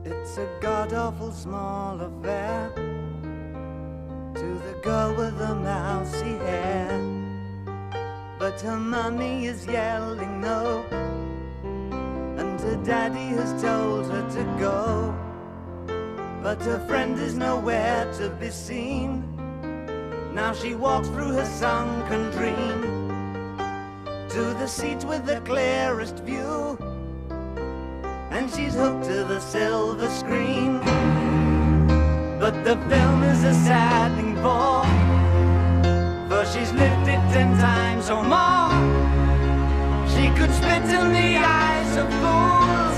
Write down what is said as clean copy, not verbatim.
It's a god-awful small affair to the girl with the mousy hair, but her mummy is yelling no, and her daddy has told her to go. But her friend is nowhere to be seen. Now she walks through her sunken dream to the seat with the clearest view, and she's hooked to the silver screen. But the film is a sad thing for she's lived it 10 times or more. She could spit in the eyes of fools